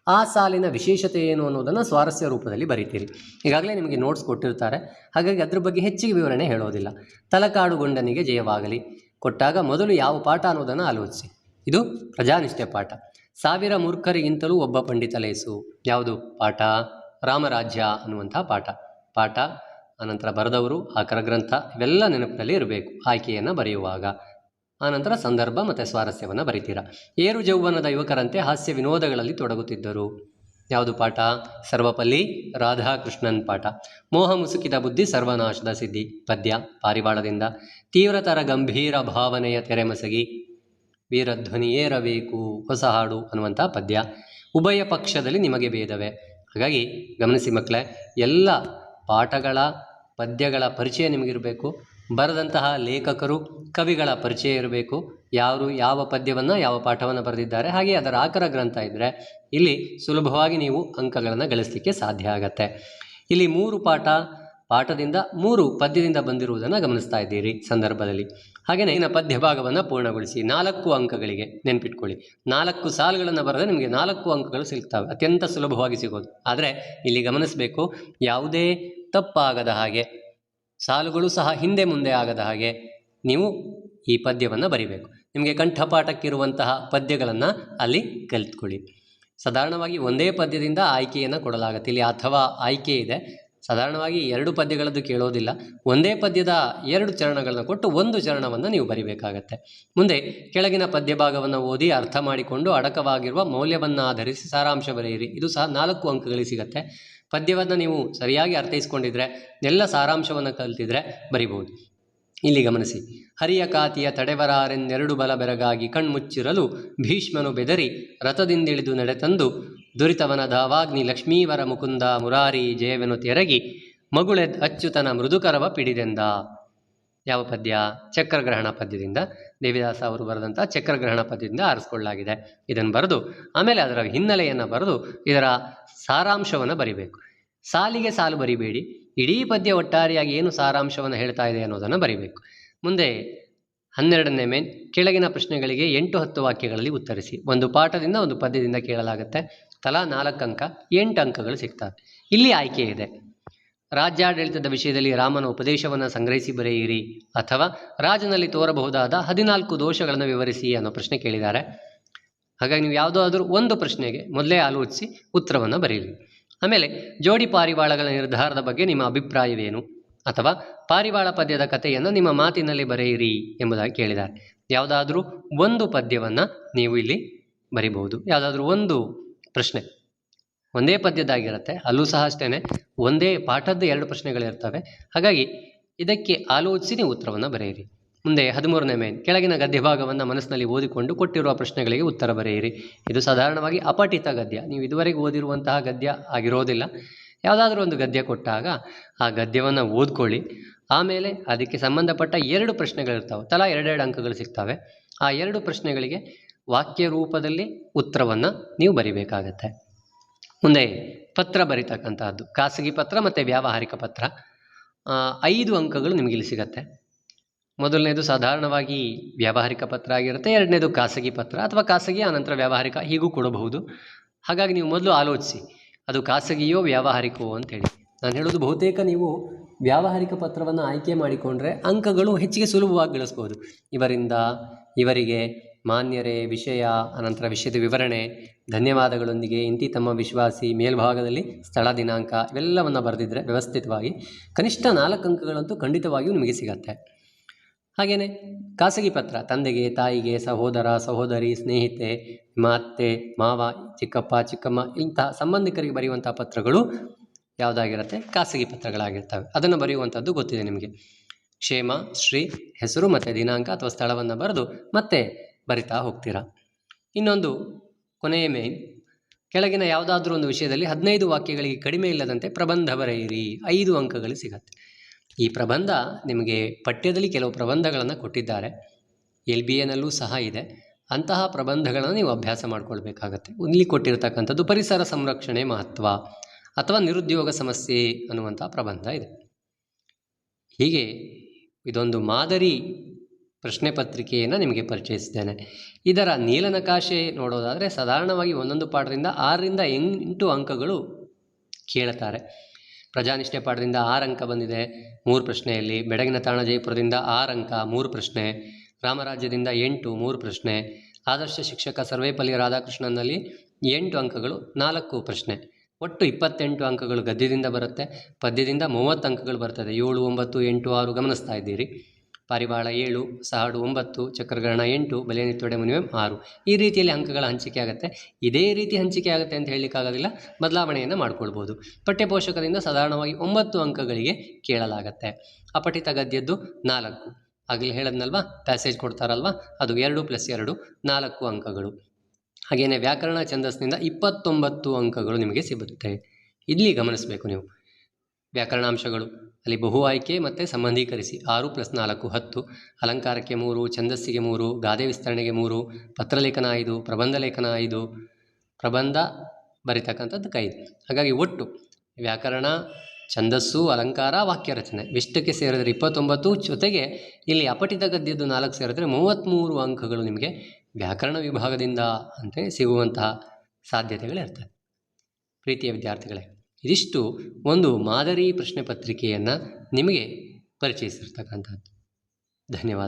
ಆ ಸಾಲಿನ ವಿಶೇಷತೆ ಏನು ಅನ್ನೋದನ್ನು ಸ್ವಾರಸ್ಯ ರೂಪದಲ್ಲಿ ಬರಿತೀರಿ. ಈಗಾಗಲೇ ನಿಮಗೆ ನೋಟ್ಸ್ ಕೊಟ್ಟಿರ್ತಾರೆ, ಹಾಗಾಗಿ ಅದ್ರ ಬಗ್ಗೆ ಹೆಚ್ಚಿಗೆ ವಿವರಣೆ ಹೇಳೋದಿಲ್ಲ. ತಲಕಾಡುಗೊಂಡನಿಗೆ ಜಯವಾಗಲಿ ಕೊಟ್ಟಾಗ ಮೊದಲು ಯಾವ ಪಾಠ ಅನ್ನೋದನ್ನು ಆಲೋಚಿಸಿ. ಇದು ಪ್ರಜಾನಿಷ್ಠೆ ಪಾಠ. 1000 ಮೂರ್ಖರಿಗಿಂತಲೂ ಒಬ್ಬ ಪಂಡಿತ ಲೇಸು. ಯಾವುದು ಪಾಠ? ರಾಮರಾಜ್ಯ ಅನ್ನುವಂಥ ಪಾಠ. ಆನಂತರ ಬರೆದವರು, ಆಕರ ಗ್ರಂಥ, ಇವೆಲ್ಲ ನೆನಪಿನಲ್ಲಿ ಇರಬೇಕು ಆಯ್ಕೆಯನ್ನು ಬರೆಯುವಾಗ. ಆನಂತರ ಸಂದರ್ಭ ಮತ್ತು ಸ್ವಾರಸ್ಯವನ್ನು ಬರಿತೀರಾ. ಏರು ಜೌವನದ ಯುವಕರಂತೆ ಹಾಸ್ಯ ವಿನೋದಗಳಲ್ಲಿ ತೊಡಗುತ್ತಿದ್ದರು. ಯಾವುದು ಪಾಠ? ಸರ್ವಪಲ್ಲಿ ರಾಧಾಕೃಷ್ಣನ್ ಪಾಠ. ಮೋಹ ಮುಸುಕಿದ ಬುದ್ಧಿ ಸರ್ವನಾಶದ ಸಿದ್ಧಿ ಪದ್ಯ ಪಾರಿವಾಳದಿಂದ. ತೀವ್ರತರ ಗಂಭೀರ ಭಾವನೆಯ ತೆರೆಮಸಗಿ ವೀರಧ್ವನಿಯೇರಬೇಕು ಹೊಸ ಹಾಡು ಅನ್ನುವಂಥ ಪದ್ಯ. ಉಭಯ ಪಕ್ಷದಲ್ಲಿ ನಿಮಗೆ ಭೇದವೇ. ಹಾಗಾಗಿ ಗಮನಿಸಿ ಮಕ್ಕಳೇ, ಎಲ್ಲ ಪಾಠಗಳ ಪದ್ಯಗಳ ಪರಿಚಯ ನಿಮಗಿರಬೇಕು. ಬರೆದಂತಹ ಲೇಖಕರು, ಕವಿಗಳ ಪರಿಚಯ ಇರಬೇಕು. ಯಾರು ಯಾವ ಪದ್ಯವನ್ನು ಯಾವ ಪಾಠವನ್ನು ಬರೆದಿದ್ದಾರೆ, ಹಾಗೆ ಅದರ ಆಕರ ಗ್ರಂಥ ಇದ್ದರೆ ಇಲ್ಲಿ ಸುಲಭವಾಗಿ ನೀವು ಅಂಕಗಳನ್ನು ಗಳಿಸಲಿಕ್ಕೆ ಸಾಧ್ಯ ಆಗತ್ತೆ. ಇಲ್ಲಿ 3 ಪಾಠದಿಂದ 3 ಪದ್ಯದಿಂದ ಬಂದಿರುವುದನ್ನು ಗಮನಿಸ್ತಾ ಇದ್ದೀರಿ ಸಂದರ್ಭದಲ್ಲಿ. ಹಾಗೆಯೇ ಇನ್ನು ಪದ್ಯ ಭಾಗವನ್ನು ಪೂರ್ಣಗೊಳಿಸಿ 4 ಅಂಕಗಳಿಗೆ ನೆನ್ಪಿಟ್ಕೊಳ್ಳಿ. 4 ಸಾಲುಗಳನ್ನು ಬರೆದರೆ ನಿಮಗೆ 4 ಅಂಕಗಳು ಸಿಗ್ತವೆ. ಅತ್ಯಂತ ಸುಲಭವಾಗಿ ಸಿಗೋದು. ಆದರೆ ಇಲ್ಲಿ ಗಮನಿಸಬೇಕು, ಯಾವುದೇ ತಪ್ಪಾಗದ ಹಾಗೆ, ಸಾಲುಗಳು ಸಹ ಹಿಂದೆ ಮುಂದೆ ಆಗದ ಹಾಗೆ ನೀವು ಈ ಪದ್ಯವನ್ನು ಬರಿಬೇಕು. ನಿಮಗೆ ಕಂಠಪಾಠಕ್ಕಿರುವಂತಹ ಪದ್ಯಗಳನ್ನು ಅಲ್ಲಿ ಕಲಿತ್ಕೊಳ್ಳಿ. ಸಾಧಾರಣವಾಗಿ ಒಂದೇ ಪದ್ಯದಿಂದ ಆಯ್ಕೆಯನ್ನು ಕೊಡಲಾಗುತ್ತೆ. ಇಲ್ಲಿ ಅಥವಾ ಆಯ್ಕೆ ಇದೆ. ಸಾಧಾರಣವಾಗಿ 2 ಪದ್ಯಗಳದ್ದು ಕೇಳೋದಿಲ್ಲ. ಒಂದೇ ಪದ್ಯದ 2 ಚರಣಗಳನ್ನು ಕೊಟ್ಟು 1 ಚರಣವನ್ನು ನೀವು ಬರಿಬೇಕಾಗತ್ತೆ. ಮುಂದೆ ಕೆಳಗಿನ ಪದ್ಯ ಭಾಗವನ್ನು ಓದಿ ಅರ್ಥ ಮಾಡಿಕೊಂಡು ಅಡಕವಾಗಿರುವ ಮೌಲ್ಯವನ್ನು ಆಧರಿಸಿ ಸಾರಾಂಶ ಬರೆಯಿರಿ. ಇದು ಸಹ 4 ಅಂಕಗಳಿಗೆ ಸಿಗುತ್ತೆ. ಪದ್ಯವನ್ನು ನೀವು ಸರಿಯಾಗಿ ಅರ್ಥೈಸ್ಕೊಂಡಿದ್ರೆ, ಎಲ್ಲ ಸಾರಾಂಶವನ್ನು ಕಲಿತಿದ್ರೆ ಬರಿಬೋದು. ಇಲ್ಲಿ ಗಮನಿಸಿ. ಹರಿಯ ಕಾತಿಯ ತಡೆವರಾರೆಂದೆರಡು ಬಲ ಬೆರಗಾಗಿ ಕಣ್ಮುಚ್ಚಿರಲು ಭೀಷ್ಮನು ಬೆದರಿ ರಥದಿಂದಿಳಿದು ನಡೆತಂದು ದುರಿತವನ ಧಾವಾಗ್ನಿ ಲಕ್ಷ್ಮೀವರ ಮುಕುಂದ ಮುರಾರಿ ಜಯವೆನು ತೆರಗಿ ಮಗುಳೆದ್ ಅಚ್ಯುತನ ಮೃದುಕರವ ಪಿಡಿದೆಂದ. ಯಾವ ಪದ್ಯ? ಚಕ್ರಗ್ರಹಣ ಪದ್ಯದಿಂದ, ದೇವಿದಾಸ ಅವರು ಬರೆದಂಥ ಚಕ್ರಗ್ರಹಣ ಪದ್ಯದಿಂದ ಆರಿಸ್ಕೊಳ್ಳಲಾಗಿದೆ. ಇದನ್ನು ಬರೆದು ಆಮೇಲೆ ಅದರ ಹಿನ್ನೆಲೆಯನ್ನು ಬರೆದು ಇದರ ಸಾರಾಂಶವನ್ನು ಬರಿಬೇಕು. ಸಾಲಿಗೆ ಸಾಲು ಬರಿಬೇಡಿ, ಇಡೀ ಪದ್ಯ ಒಟ್ಟಾರೆಯಾಗಿ ಏನು ಸಾರಾಂಶವನ್ನು ಹೇಳ್ತಾ ಇದೆ ಅನ್ನೋದನ್ನು ಬರಿಬೇಕು. ಮುಂದೆ 12ನೇ ಮೇನ್, ಕೆಳಗಿನ ಪ್ರಶ್ನೆಗಳಿಗೆ 8-10 ವಾಕ್ಯಗಳಲ್ಲಿ ಉತ್ತರಿಸಿ. ಒಂದು ಪಾಠದಿಂದ ಒಂದು ಪದ್ಯದಿಂದ ಕೇಳಲಾಗುತ್ತೆ. ತಲಾ 4 ಅಂಕ, 8 ಅಂಕಗಳು ಸಿಗ್ತವೆ. ಇಲ್ಲಿ ಆಯ್ಕೆ ಇದೆ. ರಾಜ್ಯಾಡಳಿತದ ವಿಷಯದಲ್ಲಿ ರಾಮನ ಉಪದೇಶವನ್ನು ಸಂಗ್ರಹಿಸಿ ಬರೆಯಿರಿ, ಅಥವಾ ರಾಜನಲ್ಲಿ ತೋರಬಹುದಾದ 14 ದೋಷಗಳನ್ನು ವಿವರಿಸಿ ಅನ್ನೋ ಪ್ರಶ್ನೆ ಕೇಳಿದ್ದಾರೆ. ಹಾಗಾಗಿ ನೀವು ಯಾವುದಾದ್ರೂ ಒಂದು ಪ್ರಶ್ನೆಗೆ ಮೊದಲೇ ಆಲೋಚಿಸಿ ಉತ್ತರವನ್ನು ಬರೆಯಿರಿ. ಆಮೇಲೆ ಜೋಡಿ ಪಾರಿವಾಳಗಳ ನಿರ್ಧಾರದ ಬಗ್ಗೆ ನಿಮ್ಮ ಅಭಿಪ್ರಾಯವೇನು, ಅಥವಾ ಪಾರಿವಾಳ ಪದ್ಯದ ಕಥೆಯನ್ನು ನಿಮ್ಮ ಮಾತಿನಲ್ಲಿ ಬರೆಯಿರಿ ಎಂಬುದಾಗಿ ಕೇಳಿದ್ದಾರೆ. ಯಾವುದಾದ್ರೂ ಒಂದು ಪದ್ಯವನ್ನು ನೀವು ಇಲ್ಲಿ ಬರಿಬಹುದು. ಯಾವುದಾದ್ರೂ ಒಂದು ಪ್ರಶ್ನೆ ಒಂದೇ ಪದ್ಯದಾಗಿರುತ್ತೆ, ಅಲ್ಲೂ ಸಹ ಅಷ್ಟೇ ಒಂದೇ ಪಾಠದ 2 ಪ್ರಶ್ನೆಗಳಿರ್ತವೆ. ಹಾಗಾಗಿ ಇದಕ್ಕೆ ಆಲೋಚಿಸಿ ನೀವು ಉತ್ತರವನ್ನು ಬರೆಯಿರಿ. ಮುಂದೆ 13ನೇ ಮೇನ್, ಕೆಳಗಿನ ಗದ್ಯ ಭಾಗವನ್ನು ಮನಸ್ಸಿನಲ್ಲಿ ಓದಿಕೊಂಡು ಕೊಟ್ಟಿರುವ ಪ್ರಶ್ನೆಗಳಿಗೆ ಉತ್ತರ ಬರೆಯಿರಿ. ಇದು ಸಾಧಾರಣವಾಗಿ ಅಪಠಿತ ಗದ್ಯ, ನೀವು ಇದುವರೆಗೆ ಓದಿರುವಂತಹ ಗದ್ಯ ಆಗಿರೋದಿಲ್ಲ. ಯಾವುದಾದ್ರೂ ಒಂದು ಗದ್ಯ ಕೊಟ್ಟಾಗ ಆ ಗದ್ಯವನ್ನು ಓದ್ಕೊಳ್ಳಿ. ಆಮೇಲೆ ಅದಕ್ಕೆ ಸಂಬಂಧಪಟ್ಟ 2 ಪ್ರಶ್ನೆಗಳಿರ್ತಾವೆ, ತಲಾ 2 ಅಂಕಗಳು ಸಿಗ್ತವೆ. ಆ 2 ಪ್ರಶ್ನೆಗಳಿಗೆ ವಾಕ್ಯ ರೂಪದಲ್ಲಿ ಉತ್ತರವನ್ನು ನೀವು ಬರಿಬೇಕಾಗತ್ತೆ. ಮುಂದೆ ಪತ್ರ ಬರಿತಕ್ಕಂತಹದ್ದು, ಖಾಸಗಿ ಪತ್ರ ಮತ್ತು ವ್ಯಾವಹಾರಿಕ ಪತ್ರ. 5 ಅಂಕಗಳು ನಿಮಗಿಲ್ಲಿ ಸಿಗತ್ತೆ. ಮೊದಲನೇದು ಸಾಧಾರಣವಾಗಿ ವ್ಯಾವಹಾರಿಕ ಪತ್ರ ಆಗಿರುತ್ತೆ, 2ನೇದು ಖಾಸಗಿ ಪತ್ರ ಅಥವಾ ಖಾಸಗಿ ಆನಂತರ ವ್ಯಾವಹಾರಿಕ, ಹೀಗೂ ಕೊಡಬಹುದು. ಹಾಗಾಗಿ ನೀವು ಮೊದಲು ಆಲೋಚಿಸಿ, ಅದು ಖಾಸಗಿಯೋ ವ್ಯಾವಹಾರಿಕವೋ ಅಂತೇಳಿ. ನಾನು ಹೇಳೋದು, ಬಹುತೇಕ ನೀವು ವ್ಯಾವಹಾರಿಕ ಪತ್ರವನ್ನು ಆಯ್ಕೆ ಮಾಡಿಕೊಂಡ್ರೆ ಅಂಕಗಳು ಹೆಚ್ಚಿಗೆ ಸುಲಭವಾಗಿ ಗಳಿಸ್ಬೋದು. ಇವರಿಂದ ಇವರಿಗೆ, ಮಾನ್ಯರೇ, ವಿಷಯ, ಅನಂತರ ವಿಷಯದ ವಿವರಣೆ, ಧನ್ಯವಾದಗಳೊಂದಿಗೆ, ಇಂತಿ ತಮ್ಮ ವಿಶ್ವಾಸಿ, ಮೇಲ್ಭಾಗದಲ್ಲಿ ಸ್ಥಳ ದಿನಾಂಕ, ಇವೆಲ್ಲವನ್ನು ಬರೆದಿದ್ದರೆ ವ್ಯವಸ್ಥಿತವಾಗಿ ಕನಿಷ್ಠ 4 ಅಂಕಗಳಂತೂ ಖಂಡಿತವಾಗಿಯೂ ನಿಮಗೆ ಸಿಗತ್ತೆ. ಹಾಗೆಯೇ ಖಾಸಗಿ ಪತ್ರ, ತಂದೆಗೆ, ತಾಯಿಗೆ, ಸಹೋದರ, ಸಹೋದರಿ, ಸ್ನೇಹಿತೆ, ಅತ್ತೆ, ಮಾವ, ಚಿಕ್ಕಪ್ಪ, ಚಿಕ್ಕಮ್ಮ, ಇಂತಹ ಸಂಬಂಧಿಕರಿಗೆ ಬರೆಯುವಂಥ ಪತ್ರಗಳು ಯಾವುದಾಗಿರುತ್ತೆ? ಖಾಸಗಿ ಪತ್ರಗಳಾಗಿರ್ತವೆ. ಅದನ್ನು ಬರೆಯುವಂಥದ್ದು ಗೊತ್ತಿದೆ ನಿಮಗೆ. ಕ್ಷೇಮ, ಶ್ರೀ, ಹೆಸರು ಮತ್ತು ದಿನಾಂಕ ಅಥವಾ ಸ್ಥಳವನ್ನು ಬರೆದು ಮತ್ತೆ ಬರಿತಾ ಹೋಗ್ತೀರಾ. ಇನ್ನೊಂದು ಕೊನೆಯ ಮೇನ್, ಕೆಳಗಿನ ಯಾವುದಾದ್ರೂ ಒಂದು ವಿಷಯದಲ್ಲಿ 15 ವಾಕ್ಯಗಳಿಗೆ ಕಡಿಮೆ ಇಲ್ಲದಂತೆ ಪ್ರಬಂಧ ಬರೆಯಿರಿ. 5 ಅಂಕಗಳು ಸಿಗತ್ತೆ. ಈ ಪ್ರಬಂಧ ನಿಮಗೆ ಪಠ್ಯದಲ್ಲಿ ಕೆಲವು ಪ್ರಬಂಧಗಳನ್ನು ಕೊಟ್ಟಿದ್ದಾರೆ, LBAನಲ್ಲೂ ಸಹ ಇದೆ. ಅಂತಹ ಪ್ರಬಂಧಗಳನ್ನು ನೀವು ಅಭ್ಯಾಸ ಮಾಡಿಕೊಳ್ಬೇಕಾಗತ್ತೆ. ಇಲ್ಲಿ ಕೊಟ್ಟಿರತಕ್ಕಂಥದ್ದು ಪರಿಸರ ಸಂರಕ್ಷಣೆ ಮಹತ್ವ ಅಥವಾ ನಿರುದ್ಯೋಗ ಸಮಸ್ಯೆ ಅನ್ನುವಂಥ ಪ್ರಬಂಧ ಇದೆ. ಹೀಗೆ ಇದೊಂದು ಮಾದರಿ ಪ್ರಶ್ನೆ ಪತ್ರಿಕೆಯನ್ನು ನಿಮಗೆ ಪರಿಚಯಿಸಿದ್ದೇನೆ. ಇದರ ನೀಲನಕಾಶೆ ನೋಡೋದಾದರೆ ಸಾಧಾರಣವಾಗಿ ಒಂದೊಂದು ಪಾಠದಿಂದ 6ರಿಂದ 8 ಅಂಕಗಳು ಕೇಳುತ್ತಾರೆ. ಪ್ರಜಾನಿಷ್ಠೆ ಪಾಠದಿಂದ 6 ಅಂಕ ಬಂದಿದೆ 3 ಪ್ರಶ್ನೆಯಲ್ಲಿ. ಬೆಡಗಿನ ತಾಣ ಜಯಪುರದಿಂದ 6 ಅಂಕ 3 ಪ್ರಶ್ನೆ. ರಾಮರಾಜ್ಯದಿಂದ 8 3 ಪ್ರಶ್ನೆ. ಆದರ್ಶ ಶಿಕ್ಷಕ ಸರ್ವೇಪಲ್ಲಿ ರಾಧಾಕೃಷ್ಣನ್ನಲ್ಲಿ 8 ಅಂಕಗಳು 4 ಪ್ರಶ್ನೆ. ಒಟ್ಟು 28 ಅಂಕಗಳು ಗದ್ಯದಿಂದ ಬರುತ್ತೆ. ಪದ್ಯದಿಂದ 30 ಅಂಕಗಳು ಬರ್ತದೆ. 7 9 8 6 ಗಮನಿಸ್ತಾ ಇದ್ದೀರಿ. ಪಾರಿವಾಳ 7, ಸಹಾಡು 9, ಚಕ್ರಗ್ರಹಣ 8, ಬಲಿಯನಿತ್ತೊಡೆ ಮುನಿವೆ 6. ಈ ರೀತಿಯಲ್ಲಿ ಅಂಕಗಳ ಹಂಚಿಕೆ ಆಗುತ್ತೆ. ಇದೇ ರೀತಿ ಹಂಚಿಕೆ ಆಗುತ್ತೆ ಅಂತ ಹೇಳಲಿಕ್ಕಾಗೋದಿಲ್ಲ, ಬದಲಾವಣೆಯನ್ನು ಮಾಡ್ಕೊಳ್ಬೋದು. ಪಠ್ಯಪೋಷಕದಿಂದ ಸಾಧಾರಣವಾಗಿ 9 ಅಂಕಗಳಿಗೆ ಕೇಳಲಾಗತ್ತೆ. ಅಪಠಿತ ಗದ್ಯದ್ದು 4. ಆಗಲೇ ಹೇಳದ್ನಲ್ವಾ, ಪ್ಯಾಸೇಜ್ ಕೊಡ್ತಾರಲ್ವ, ಅದು 2 + 2 4 ಅಂಕಗಳು. ಹಾಗೆಯೇ ವ್ಯಾಕರಣ ಛಂದಸ್ಸಿನಿಂದ 29 ಅಂಕಗಳು ನಿಮಗೆ ಸಿಗುತ್ತೆ. ಇಲ್ಲಿ ಗಮನಿಸಬೇಕು ನೀವು, ವ್ಯಾಕರಣಾಂಶಗಳು ಅಲ್ಲಿ ಬಹು ಆಯ್ಕೆ ಮತ್ತು ಸಂಬಂಧೀಕರಿಸಿ 6 + 4 10. ಅಲಂಕಾರಕ್ಕೆ 3, ಛಂದಸ್ಸಿಗೆ 3, ಗಾದೆ ವಿಸ್ತರಣೆಗೆ 3, ಪತ್ರಲೇಖನ 5, ಪ್ರಬಂಧ ಲೇಖನ 5, ಪ್ರಬಂಧ ಬರಿತಕ್ಕಂಥದ್ದು 5. ಹಾಗಾಗಿ ಒಟ್ಟು ವ್ಯಾಕರಣ, ಛಂದಸ್ಸು, ಅಲಂಕಾರ, ವಾಕ್ಯ ರಚನೆ ಇಷ್ಟಕ್ಕೆ ಸೇರಿದರೆ 29, ಜೊತೆಗೆ ಇಲ್ಲಿ ಅಪಠಿತ ಗದ್ಯದ್ದು 4 ಸೇರಿದ್ರೆ 33 ಅಂಕಗಳು ನಿಮಗೆ ವ್ಯಾಕರಣ ವಿಭಾಗದಿಂದ ಅಂತ ಸಿಗುವಂತಹ ಸಾಧ್ಯತೆಗಳಿರ್ತವೆ. ಪ್ರೀತಿಯ ವಿದ್ಯಾರ್ಥಿಗಳೇ, ಇದಿಷ್ಟು ಒಂದು ಮಾದರಿ ಪ್ರಶ್ನೆ ಪತ್ರಿಕೆಯನ್ನು ನಿಮಗೆ ಪರಿಚಯಿಸಿರ್ತಕ್ಕಂಥದ್ದು. ಧನ್ಯವಾದ.